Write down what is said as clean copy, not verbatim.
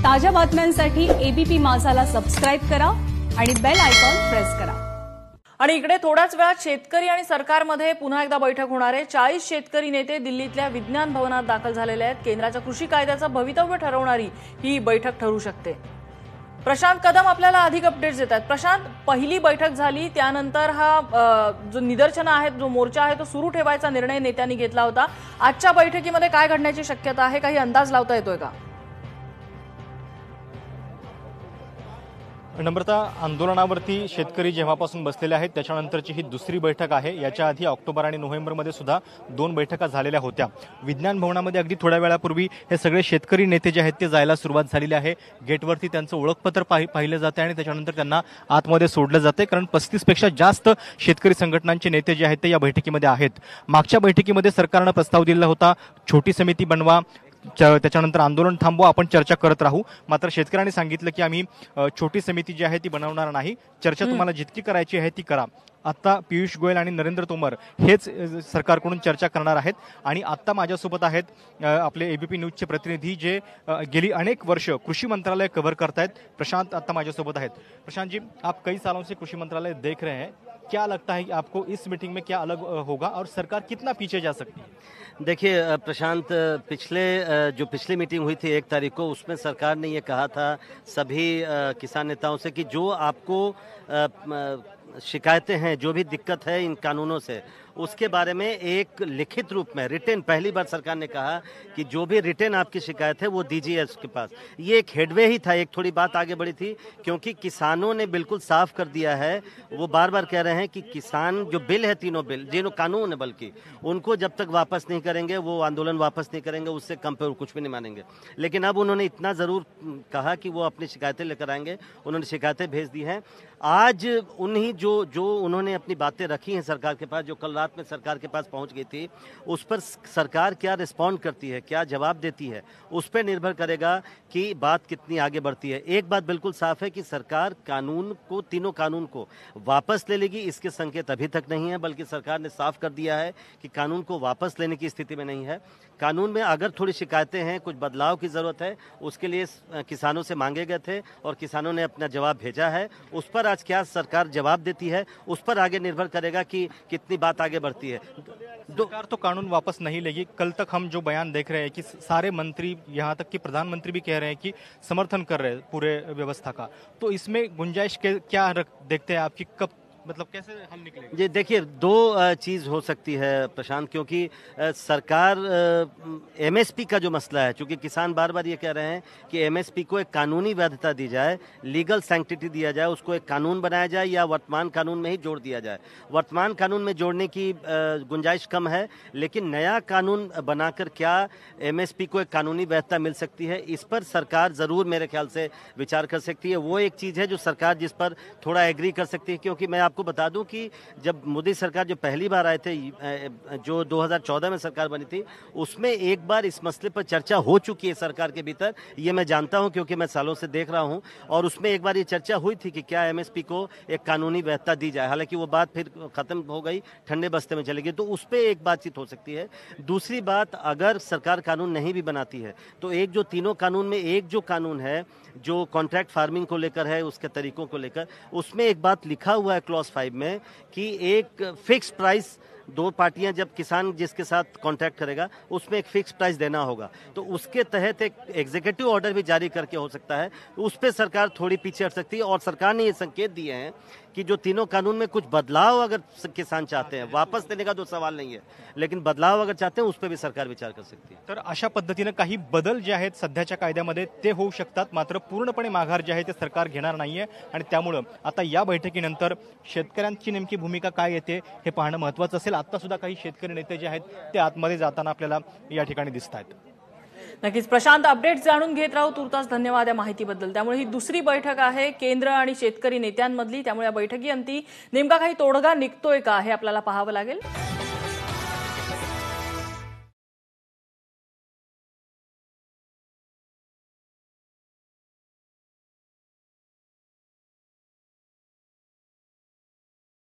ताज्या बातम्यांसाठी ABP माझाला subscribe करा आणि बेल आयकॉन प्रेस करा। आणि इकडे थोड्याच वेळात शेतकरी आणि सरकारमध्ये पुन्हा एकदा बैठक होणार आहे। 40 शेतकरी नेते दिल्लीतल्या विज्ञान भवनात दाखल झालेले आहेत। केंद्राच्या कृषी कायद्याचं भवितव्य ठरवणारी ही बैठक ठरू शकते। प्रशांत कदम आपल्याला अधिक अपडेट्स देतात। प्रशांत, पहिली बैठक झाली त्यानंतर हा जो निदर्शन आहे, जो मोर्चा आहे तो सुरू ठेवायचा निर्णय नेत्यांनी घेतला होता। आजच्या बैठकीमध्ये काय घडण्याची शक्यता आहे, काही अंदाज लावता येतोय का? नम्रता, आंदोलनावरती शेतकरी जेव्हापासून बसलेले आहेत त्याच्यानंतरची ही दुसरी बैठक आहे। याच्या आधी ऑक्टोबर आणि नोव्हेंबरमध्ये सुद्धा 2 बैठका झालेल्या होत्या। विज्ञान भवनामध्ये अगदी थोड्या वेळापूर्वी हे सगळे शेतकरी नेते जे आहेत ते जायला सुरुवात झालेली आहे। गेटवरती त्यांचं ओळखपत्र पाहिलं जाते आणि त्याच्यानंतर त्यांना आतमध्ये सोडलं जाते, कारण 35 पेक्षा जास्त शेतकरी संघटनांचे नेते जे आहेत ते या बैठकीमध्ये आहेत। मागच्या बैठकीमध्ये सरकारनं प्रस्ताव दिला होता, छोटी समिती बनवा, त्याच्यानंतर आंदोलन थांबवा, आपण चर्चा करत राहू। मात्र शेतकऱ्यांनी सांगितलं की आम्ही छोटी समिती जी आहे ती बनवणार नाही, चर्चा तुम्हाला जितकी करायची आहे ती करा। आता पियुष गोयल आणि नरेंद्र तोमर हेच सरकारकडून चर्चा करणार आहेत। आणि आता माझ्यासोबत आहेत आपले एबीपी न्यूजचे प्रतिनिधी जे गेली अनेक वर्ष कृषी मंत्रालय कव्हर करतायत। प्रशांत आता माझ्यासोबत आहेत। प्रशांत जी, आप कई सालों से कृषि मंत्रालय देख रहे हैं, क्या लगता है कि आपको इस मीटिंग में क्या अलग होगा और सरकार कितना पीछे जा सकती है? देखिए प्रशांत, पिछली मीटिंग हुई थी 1 तारीख को, उसमें सरकार ने ये कहा था सभी किसान नेताओं से कि जो आपको शिकायतें हैं, जो भी दिक्कत है इन कानूनों से, उसके बारे में एक लिखित रूप में रिटन, पहली बार सरकार ने कहा कि जो भी रिटन आपकी शिकायत है वो दीजिए उसके पास। ये एक हेडवे ही था, एक थोड़ी बात आगे बढ़ी थी, क्योंकि किसानों ने बिल्कुल साफ कर दिया है। वो बार बार कह रहे हैं कि किसान जो बिल है, तीनों बिल जिन्हों कानून है, बल्कि उनको जब तक वापस नहीं करेंगे, वो आंदोलन वापस नहीं करेंगे, उससे कम पे कुछ भी नहीं मानेंगे। लेकिन अब उन्होंने इतना जरूर कहा कि वो अपनी शिकायतें लेकर आएंगे। उन्होंने शिकायतें भेज दी हैं। आज उन्हीं जो उन्होंने अपनी बातें रखी हैं सरकार के पास, जो कल रात में सरकार के पास पहुंच गई थी, उस पर सरकार क्या रिस्पॉन्ड करती है, क्या जवाब देती है, उस पर निर्भर करेगा कि बात कितनी आगे बढ़ती है। एक बात बिल्कुल साफ है कि सरकार कानून को, तीनों कानून को वापस ले लेगी, इसके संकेत अभी तक नहीं है, बल्कि सरकार ने साफ कर दिया है कि कानून को वापस लेने की स्थिति में नहीं है। कानून में अगर थोड़ी शिकायतें हैं, कुछ बदलाव की जरूरत है, उसके लिए किसानों से मांगे गए थे और किसानों ने अपना जवाब भेजा है। उस पर आज क्या सरकार जवाब देती है, उस पर आगे निर्भर करेगा कि कितनी बात आगे बढ़ती है। सरकार तो कानून वापस नहीं लेगी। कल तक हम जो बयान देख रहे हैं कि सारे मंत्री, यहाँ तक कि प्रधानमंत्री भी कह रहे हैं कि समर्थन कर रहे हैं पूरे व्यवस्था का, तो इसमें गुंजाइश क्या देखते हैं आपकी, कब मतलब कैसे हल निकलेगा? जी देखिए, 2 चीज़ हो सकती है प्रशांत, क्योंकि सरकार एमएसपी का जो मसला है, क्योंकि किसान बार बार ये कह रहे हैं कि एमएसपी को एक कानूनी वैधता दी जाए, लीगल सैंक्टिटी दिया जाए, उसको एक कानून बनाया जाए या वर्तमान कानून में ही जोड़ दिया जाए। वर्तमान कानून में जोड़ने की गुंजाइश कम है, लेकिन नया कानून बनाकर क्या एमएसपी को एक कानूनी वैधता मिल सकती है, इस पर सरकार ज़रूर मेरे ख्याल से विचार कर सकती है। वो एक चीज़ है जो सरकार जिस पर थोड़ा एग्री कर सकती है, क्योंकि मैं आपको बता दूं कि जब मोदी सरकार जो पहली बार आए थे, जो 2014 में सरकार बनी थी, उसमें एक बार इस मसले पर चर्चा हो चुकी है सरकार के भीतर। ये मैं जानता हूं क्योंकि मैं सालों से देख रहा हूं, और उसमें एक बार ये चर्चा हुई थी कि क्या एमएसपी को एक कानूनी वैधता दी जाए। हालांकि वो बात फिर खत्म हो गई, ठंडे बस्ते में चली गई, तो उस पर एक बातचीत हो सकती है। दूसरी बात, अगर सरकार कानून नहीं भी बनाती है तो एक जो तीनों कानून में एक जो कानून है जो कॉन्ट्रैक्ट फार्मिंग को लेकर है, उसके तरीकों को लेकर, उसमें एक बात लिखा हुआ है क्लॉज 5 में कि एक फिक्स प्राइस, 2 पार्टियां जब किसान जिसके साथ कॉन्ट्रैक्ट करेगा उसमें एक फिक्स प्राइस देना होगा, तो उसके तहत एक एग्जीक्यूटिव ऑर्डर भी जारी करके हो सकता है। उस पर सरकार थोड़ी पीछे हट सकती है। और सरकार ने ये संकेत दिए हैं कि जो तीनों कानून में कुछ बदलाव अगर किसान चाहते हैं, वापस देने का तो सवाल नहीं है, लेकिन बदलाव अगर चाहते हैं उस पर भी सरकार विचार कर सकती है। तर अशा पद्धतीने काही बदल जे आहेत सध्याच्या कायद्यामध्ये ते होऊ शकतात, मात्र पूर्णपणे माघार जे आहे ते सरकार घेणार नाहीये। आणि त्यामुळे आता या बैठकीनंतर शेतकऱ्यांची नेमकी भूमिका काय येते हे पाहणं महत्त्वाचं असेल। आता सुद्धा काही शेतकरी नेते जे आहेत ते आतमध्ये जाताना आपल्याला या ठिकाणी दिसतात। नक्कीच प्रशांत, अपडेट्स जाणून घेत राहू। तुर्तास धन्यवाद या माहितीबद्दल। त्यामुळे ही दुसरी बैठक आहे केंद्र आणि शेतकरी नेत्यांमधली, त्यामुळे या बैठकीअंती नेमका काही तोडगा निघतोय का हे आपल्याला पाहावं लागेल।